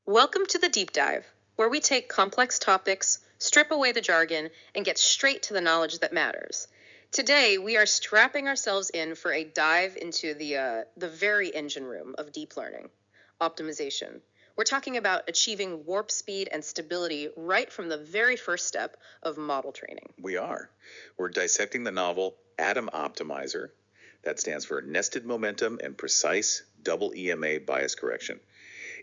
Welcome to the Deep Dive, where we take complex topics, strip away the jargon, and get straight to the knowledge that matters. Today, we are strapping ourselves in for a dive into the very engine room of deep learning, optimization. We're talking about achieving warp speed and stability right from the very first step of model training. We are. We're dissecting the novel Adam Optimizer. That stands for Nested Momentum and Precise Double EMA Bias Correction.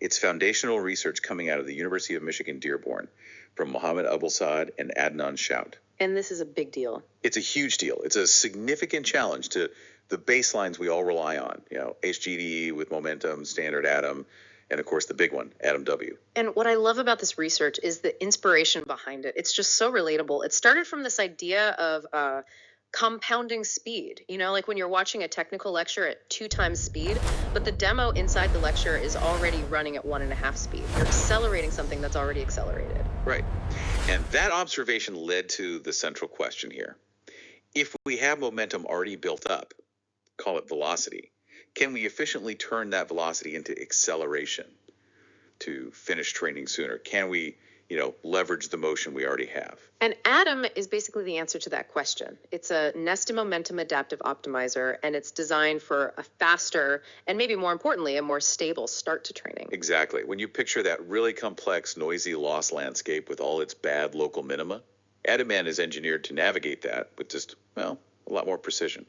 It's foundational research coming out of the University of Michigan Dearborn from Mohammed Abulsad and Adnan Shout. And this is a big deal. It's a huge deal. It's a significant challenge to the baselines we all rely on. HGDE with momentum, standard Adam, and of course the big one, AdamW. And what I love about this research is the inspiration behind it. It's just so relatable. It started from this idea of compounding speed, like when you're watching a technical lecture at 2 times speed, but the demo inside the lecture is already running at 1.5 speed. You're accelerating something that's already accelerated. Right. And that observation led to the central question here. If we have momentum already built up, call it velocity, can we efficiently turn that velocity into acceleration to finish training sooner? Can we leverage the motion we already have? And Adam is basically the answer to that question. It's a nested momentum adaptive optimizer, and it's designed for a faster and maybe more importantly, a more stable start to training. Exactly. When you picture that really complex, noisy loss landscape with all its bad local minima, AdamN is engineered to navigate that with just, a lot more precision.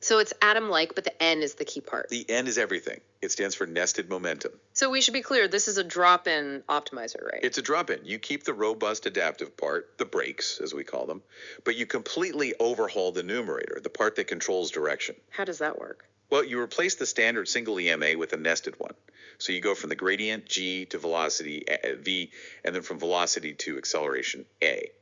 So it's Adam-like, but the N is the key part. The N is everything. It stands for nested momentum. So we should be clear, this is a drop-in optimizer, right? It's a drop-in. You keep the robust adaptive part, the brakes, as we call them, but you completely overhaul the numerator, the part that controls direction. How does that work? Well, you replace the standard single EMA with a nested one. So you go from the gradient G to velocity V, and then from velocity to acceleration A.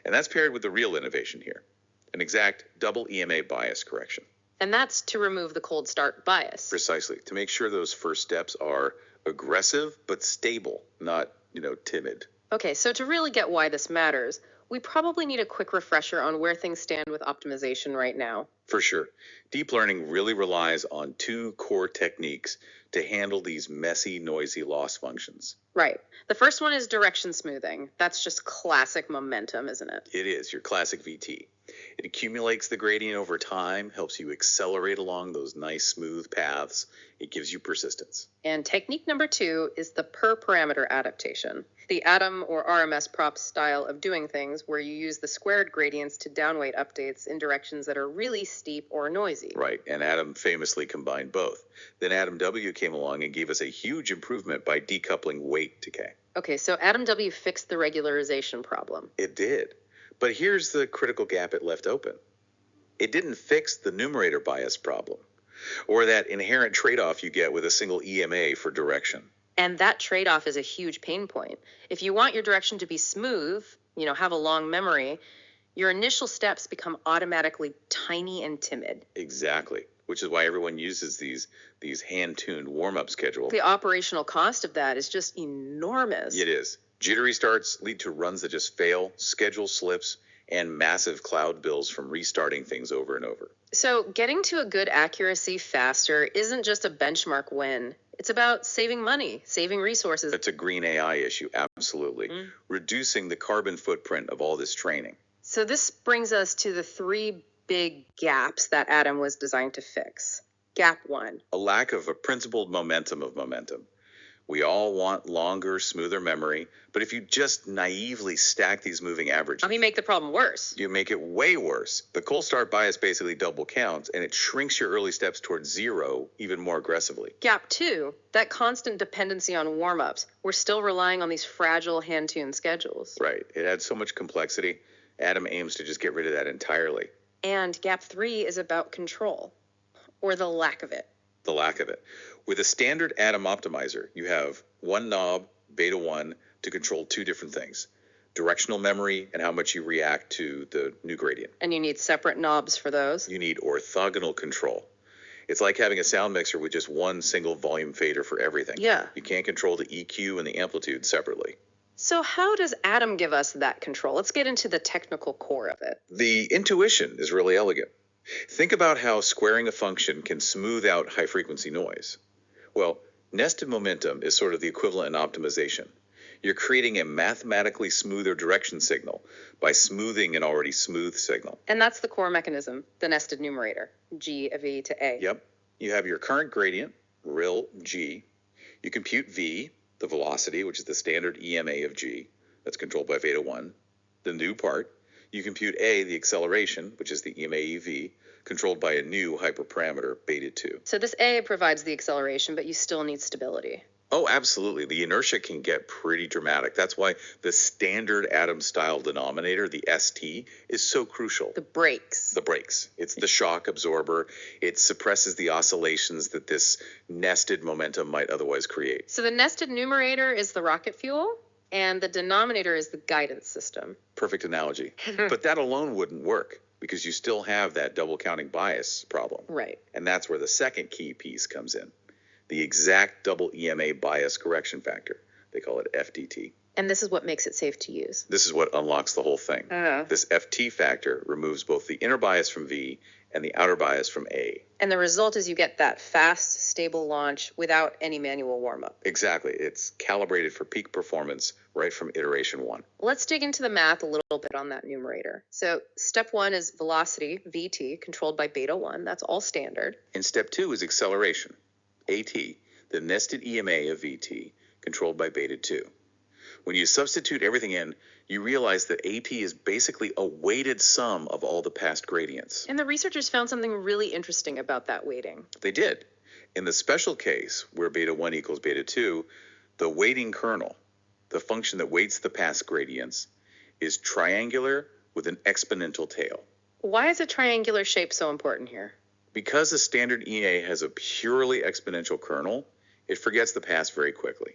And that's paired with the real innovation here, an exact double EMA bias correction. And that's to remove the cold start bias. Precisely, to make sure those first steps are aggressive but stable, not, timid. Okay, so to really get why this matters, we probably need a quick refresher on where things stand with optimization right now. For sure. Deep learning really relies on 2 core techniques to handle these messy, noisy loss functions. Right. The first one is direction smoothing. That's just classic momentum, isn't it? It is, your classic VT. It accumulates the gradient over time, helps you accelerate along those nice smooth paths. It gives you persistence. And technique number 2 is the per parameter adaptation. The Adam or RMS prop style of doing things where you use the squared gradients to downweight updates in directions that are really steep or noisy. Right, and Adam famously combined both. Then AdamW came along and gave us a huge improvement by decoupling weight decay. Okay, so AdamW fixed the regularization problem. It did. But here's the critical gap it left open. It didn't fix the numerator bias problem, or that inherent trade-off you get with a single EMA for direction. And that trade-off is a huge pain point. If you want your direction to be smooth, have a long memory, your initial steps become automatically tiny and timid. Exactly, which is why everyone uses these hand-tuned warm-up schedules. The operational cost of that is just enormous. It is. Jittery starts lead to runs that just fail, schedule slips, and massive cloud bills from restarting things over and over. So getting to a good accuracy faster isn't just a benchmark win. It's about saving money, saving resources. It's a green AI issue, absolutely. Reducing the carbon footprint of all this training. So this brings us to the 3 big gaps that Adam was designed to fix. Gap 1. A lack of a principled momentum of momentum. We all want longer, smoother memory, but if you just naively stack these moving averages, You make the problem worse. You make it way worse. The cold start bias basically double counts, and it shrinks your early steps towards 0 even more aggressively. Gap 2, that constant dependency on warm-ups. We're still relying on these fragile hand-tuned schedules. Right. It adds so much complexity. Adam aims to just get rid of that entirely. And gap 3 is about control, or the lack of it. The lack of it. With a standard Adam optimizer, you have one knob, beta 1, to control 2 different things: directional memory and how much you react to the new gradient. And you need separate knobs for those. You need orthogonal control. It's like having a sound mixer with just one single volume fader for everything. Yeah. You can't control the EQ and the amplitude separately. So how does Adam give us that control? Let's get into the technical core of it. The intuition is really elegant. Think about how squaring a function can smooth out high-frequency noise. Well, Nested momentum is sort of the equivalent in optimization. You're creating a mathematically smoother direction signal by smoothing an already smooth signal. And that's the core mechanism, the nested numerator, G of E to A. Yep. You have your current gradient, rel G. You compute V, the velocity, which is the standard EMA of G. That's controlled by beta 1. The new part, you compute A, the acceleration, which is the EMA EV, controlled by a new hyperparameter, beta 2. So this A provides the acceleration, but you still need stability. Oh, absolutely. The inertia can get pretty dramatic. That's why the standard Adam style denominator, the ST, is so crucial. The brakes. The brakes. It's the shock absorber. It suppresses the oscillations that this nested momentum might otherwise create. So the nested numerator is the rocket fuel, and the denominator is the guidance system. Perfect analogy. But that alone wouldn't work because you still have that double counting bias problem. Right. And that's where the second key piece comes in. The exact double EMA bias correction factor. They call it FDT. And this is what makes it safe to use. This is what unlocks the whole thing. This FT factor removes both the inner bias from V and the outer bias from A. And the result is you get that fast, stable launch without any manual warm-up. Exactly. It's calibrated for peak performance right from iteration 1. Let's dig into the math a little bit on that numerator. So step 1 is velocity, VT, controlled by beta 1. That's all standard. And step 2 is acceleration, AT, the nested EMA of VT, controlled by beta 2. When you substitute everything in, you realize that AT is basically a weighted sum of all the past gradients. And the researchers found something really interesting about that weighting. They did. In the special case, where beta 1 equals beta 2, the weighting kernel, the function that weights the past gradients, is triangular with an exponential tail. Why is a triangular shape so important here? Because the standard EA has a purely exponential kernel, it forgets the past very quickly.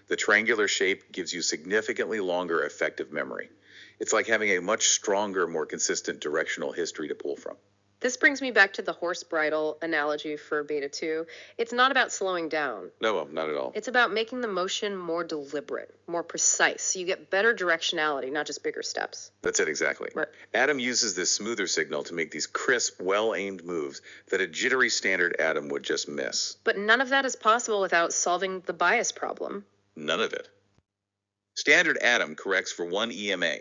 The triangular shape gives you significantly longer effective memory. It's like having a much stronger, more consistent directional history to pull from. This brings me back to the horse bridle analogy for beta 2. It's not about slowing down. No, not at all. It's about making the motion more deliberate, more precise, so you get better directionality, not just bigger steps. That's it exactly. Right. Adam uses this smoother signal to make these crisp, well-aimed moves that a jittery standard Adam would just miss. But none of that is possible without solving the bias problem. None of it. Standard Adam corrects for one EMA,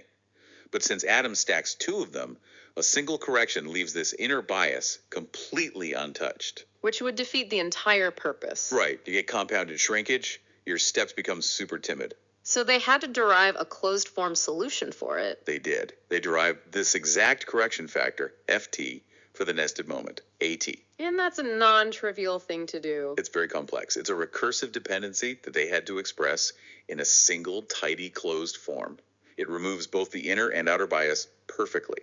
but since Adam stacks two of them, a single correction leaves this inner bias completely untouched. Which would defeat the entire purpose. Right. You get compounded shrinkage, your steps become super timid. So they had to derive a closed-form solution for it. They did. They derived this exact correction factor, FT, for the nested moment, AT. And that's a non-trivial thing to do. It's very complex. It's a recursive dependency that they had to express in a single, tidy, closed form. It removes both the inner and outer bias perfectly.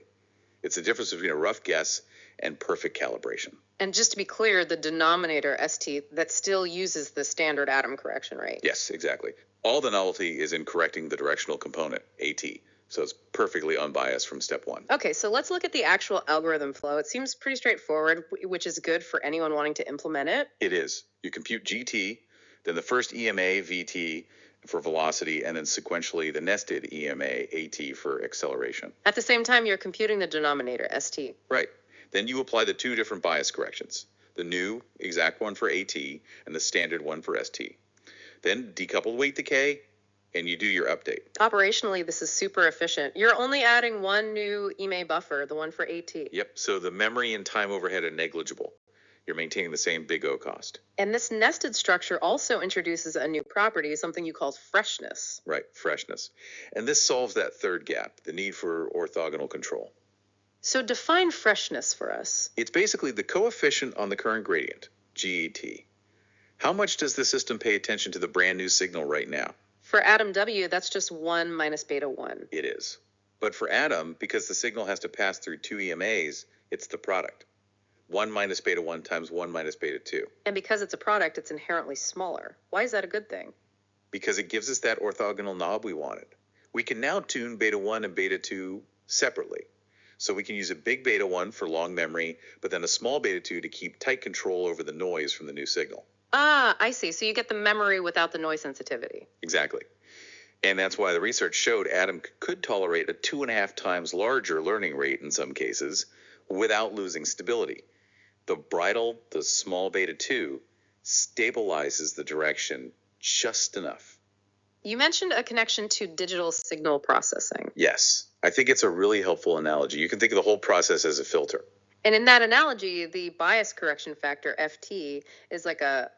It's the difference between a rough guess and perfect calibration. And just to be clear, the denominator, ST, that still uses the standard Adam correction rate. Yes, exactly. All the novelty is in correcting the directional component, AT. So it's perfectly unbiased from step one. Okay, so let's look at the actual algorithm flow. It seems pretty straightforward, which is good for anyone wanting to implement it. It is. You compute GT, then the first EMA, VT for velocity, and then sequentially the nested EMA, AT for acceleration. At the same time, you're computing the denominator, ST. Right. Then you apply the two different bias corrections, the new exact one for AT and the standard one for ST. Then decoupled weight decay, and you do your update. Operationally, this is super efficient. You're only adding one new EMA buffer, the one for AT. Yep, so the memory and time overhead are negligible. You're maintaining the same big O cost. And this nested structure also introduces a new property, something you call freshness. Right, freshness. And this solves that third gap, the need for orthogonal control. So define freshness for us. It's basically the coefficient on the current gradient, GET. How much does the system pay attention to the brand new signal right now? For AdamW, that's just 1 minus beta 1. It is. But for Adam, because the signal has to pass through two EMAs, it's the product. 1 minus beta 1 times 1 minus beta 2. And because it's a product, it's inherently smaller. Why is that a good thing? Because it gives us that orthogonal knob we wanted. We can now tune beta 1 and beta 2 separately. So we can use a big beta 1 for long memory, but then a small beta 2 to keep tight control over the noise from the new signal. Ah, I see. So you get the memory without the noise sensitivity. Exactly. And that's why the research showed Adam could tolerate a 2.5 times larger learning rate in some cases without losing stability. The bridle, the small beta 2, stabilizes the direction just enough. You mentioned a connection to digital signal processing. Yes, I think it's a really helpful analogy. You can think of the whole process as a filter. And in that analogy, the bias correction factor, FT, is like a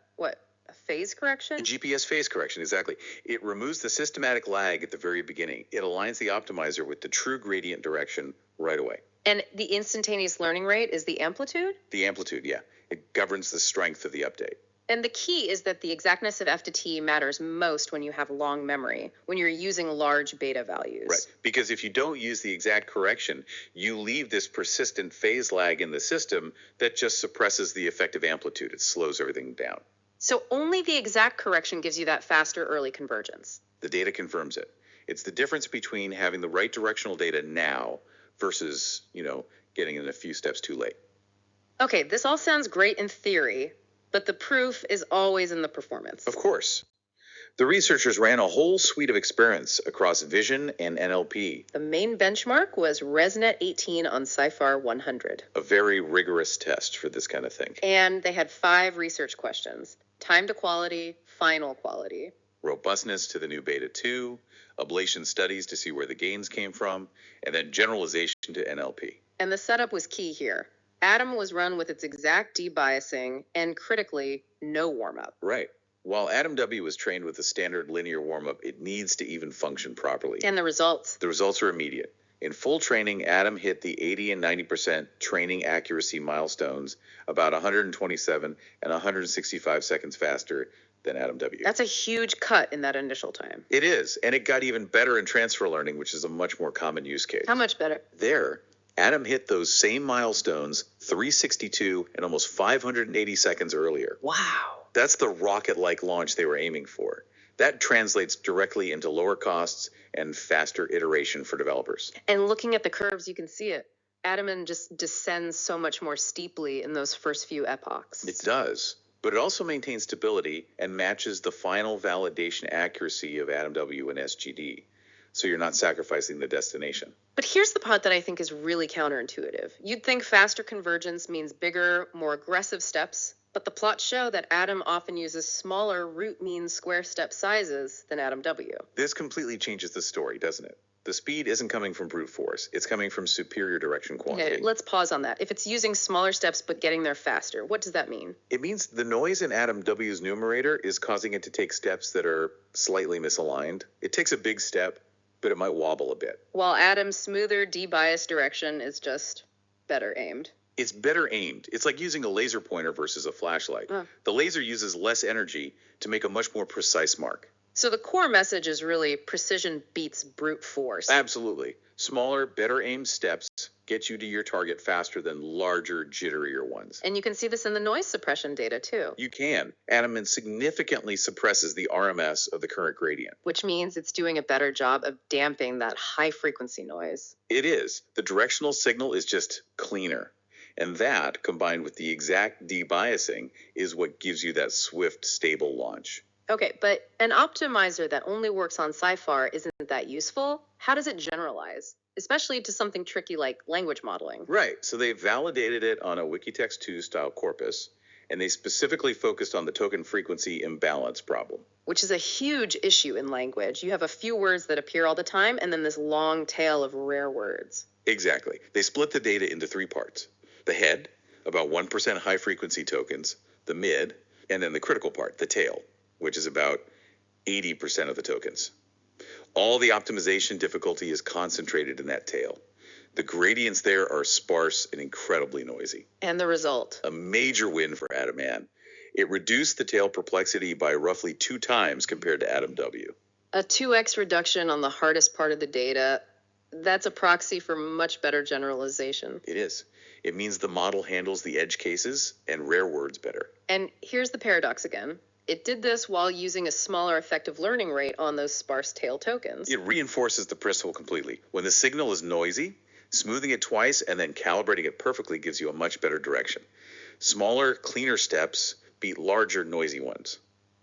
phase correction? A GPS phase correction, exactly. It removes the systematic lag at the very beginning. It aligns the optimizer with the true gradient direction right away. And the instantaneous learning rate is the amplitude? The amplitude, yeah. It governs the strength of the update. And the key is that the exactness of F to T matters most when you have long memory, when you're using large beta values. Right, because if you don't use the exact correction, you leave this persistent phase lag in the system that just suppresses the effective amplitude. It slows everything down. So only the exact correction gives you that faster early convergence. The data confirms it. It's the difference between having the right directional data now versus, getting in a few steps too late. Okay, this all sounds great in theory, but the proof is always in the performance. Of course. The researchers ran a whole suite of experiments across vision and NLP. The main benchmark was ResNet 18 on SciFar 100. A very rigorous test for this kind of thing. And they had 5 research questions: time to quality, final quality, robustness to the new beta 2, ablation studies to see where the gains came from, and then generalization to NLP. And the setup was key here. Adam was run with its exact debiasing and, critically, no warm-up. Right. While AdamW was trained with a standard linear warm-up, it needs to even function properly. And the results? The results are immediate. In full training, Adam hit the 80 and 90% training accuracy milestones about 127 and 165 seconds faster than AdamW. That's a huge cut in that initial time. It is, and it got even better in transfer learning, which is a much more common use case. How much better? There, Adam hit those same milestones 362 and almost 580 seconds earlier. Wow. That's the rocket-like launch they were aiming for. That translates directly into lower costs and faster iteration for developers. And looking at the curves, you can see it. AdamN just descends so much more steeply in those first few epochs. It does, but it also maintains stability and matches the final validation accuracy of AdamW and SGD. So you're not sacrificing the destination. But here's the part that I think is really counterintuitive. You'd think faster convergence means bigger, more aggressive steps, but the plots show that Adam often uses smaller root mean square step sizes than AdamW. This completely changes the story, doesn't it? The speed isn't coming from brute force. It's coming from superior direction quantity. Okay, let's pause on that. If it's using smaller steps but getting there faster, what does that mean? It means the noise in AdamW's numerator is causing it to take steps that are slightly misaligned. It takes a big step, but it might wobble a bit. While Adam's smoother, debiased direction is just better aimed. It's better aimed. It's like using a laser pointer versus a flashlight. The laser uses less energy to make a much more precise mark. So the core message is really precision beats brute force. Absolutely. Smaller, better aimed steps get you to your target faster than larger, jitterier ones. And you can see this in the noise suppression data too. You can. AdamN significantly suppresses the RMS of the current gradient. Which means it's doing a better job of damping that high frequency noise. It is. The directional signal is just cleaner. And that, combined with the exact debiasing, is what gives you that swift, stable launch. Okay, but an optimizer that only works on SciFar isn't that useful. How does it generalize? Especially to something tricky like language modeling. Right, so they validated it on a Wikitext2 style corpus, and they specifically focused on the token frequency imbalance problem. Which is a huge issue in language. You have a few words that appear all the time, and then this long tail of rare words. Exactly. They split the data into 3 parts. The head, about 1% high frequency tokens, the mid, and then the critical part, the tail, which is about 80% of the tokens. All the optimization difficulty is concentrated in that tail. The gradients there are sparse and incredibly noisy. And the result? A major win for AdamN. It reduced the tail perplexity by roughly 2 times compared to AdamW. A 2x reduction on the hardest part of the data, that's a proxy for much better generalization. It is. It means the model handles the edge cases and rare words better. And here's the paradox again. It did this while using a smaller effective learning rate on those sparse tail tokens. It reinforces the principle completely. When the signal is noisy, smoothing it twice and then calibrating it perfectly gives you a much better direction. Smaller, cleaner steps beat larger, noisy ones.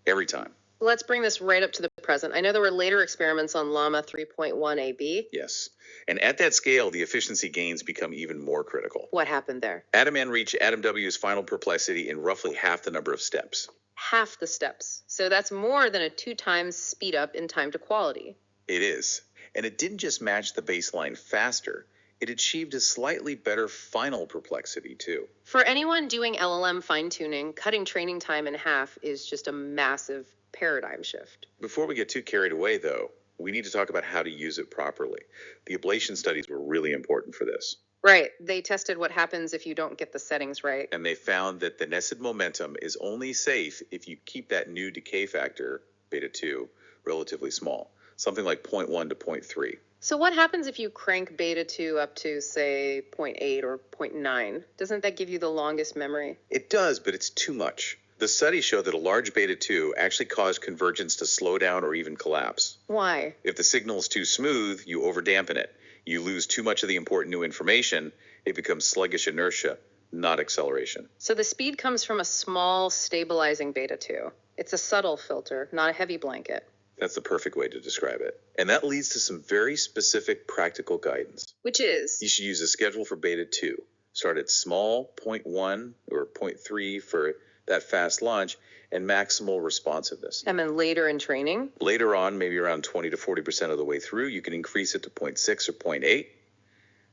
Every time. Let's bring this right up to the present. I know there were later experiments on Llama 3.1 AB. Yes. And at that scale, the efficiency gains become even more critical. What happened there? AdamN reached AdamW's final perplexity in roughly half the number of steps. half the steps. So that's more than a 2 times speed up in time to quality. It is. And it didn't just match the baseline faster, it achieved a slightly better final perplexity too. For anyone doing LLM fine-tuning, cutting training time in half is just a massive paradigm shift. Before we get too carried away, though, we need to talk about how to use it properly. The ablation studies were really important for this. Right. They tested what happens if you don't get the settings right. And they found that the nested momentum is only safe if you keep that new decay factor, beta 2, relatively small, something like 0.1 to 0.3. So what happens if you crank beta 2 up to, say, 0.8 or 0.9? Doesn't that give you the longest memory? It does, but it's too much. The studies show that a large beta 2 actually caused convergence to slow down or even collapse. Why? If the signal is too smooth, you overdampen it. You lose too much of the important new information, it becomes sluggish inertia, not acceleration. So the speed comes from a small stabilizing beta 2. It's a subtle filter, not a heavy blanket. That's the perfect way to describe it. And that leads to some very specific practical guidance. Which is? You should use a schedule for beta 2. Start at small, 0.1 or 0.3 for that fast launch, and maximal responsiveness. And then later in training? Later on, maybe around 20 to 40% of the way through, you can increase it to 0.6 or 0.8.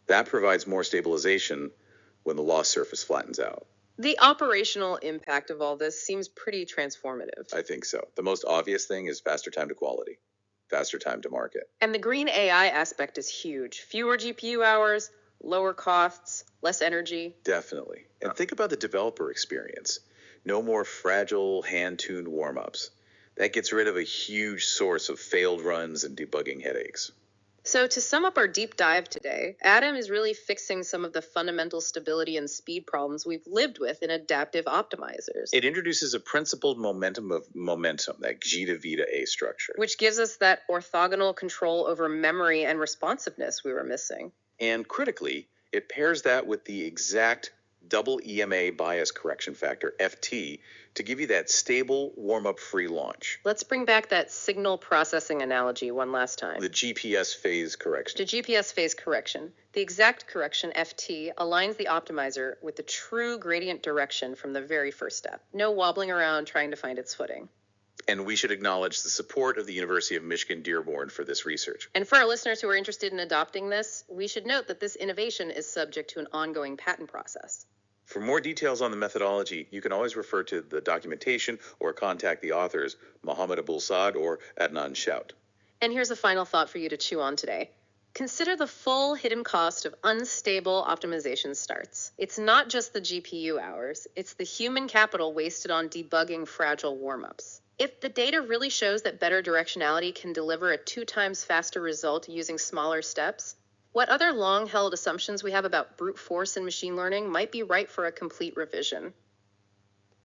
That provides more stabilization when the loss surface flattens out. The operational impact of all this seems pretty transformative. I think so. The most obvious thing is faster time to quality, faster time to market. And the green AI aspect is huge. Fewer GPU hours, lower costs, less energy. Definitely. And think about the developer experience. No more fragile, hand-tuned warm-ups. That gets rid of a huge source of failed runs and debugging headaches. So to sum up our deep dive today, Adam is really fixing some of the fundamental stability and speed problems we've lived with in adaptive optimizers. It introduces a principled momentum of momentum, that G to V to A structure. Which gives us that orthogonal control over memory and responsiveness we were missing. And critically, it pairs that with the exact double EMA bias correction factor, FT, to give you that stable, warm-up free launch. Let's bring back that signal processing analogy one last time. The GPS phase correction. The GPS phase correction. The exact correction, FT, aligns the optimizer with the true gradient direction from the very first step. No wobbling around trying to find its footing. And we should acknowledge the support of the University of Michigan Dearborn for this research. And for our listeners who are interested in adopting this, we should note that this innovation is subject to an ongoing patent process. For more details on the methodology, you can always refer to the documentation or contact the authors, Mohammed Abul Saad or Adnan Shout. And here's a final thought for you to chew on today. Consider the full hidden cost of unstable optimization starts. It's not just the GPU hours, it's the human capital wasted on debugging fragile warm-ups. If the data really shows that better directionality can deliver a 2 times faster result using smaller steps, what other long-held assumptions we have about brute force in machine learning might be ripe for a complete revision.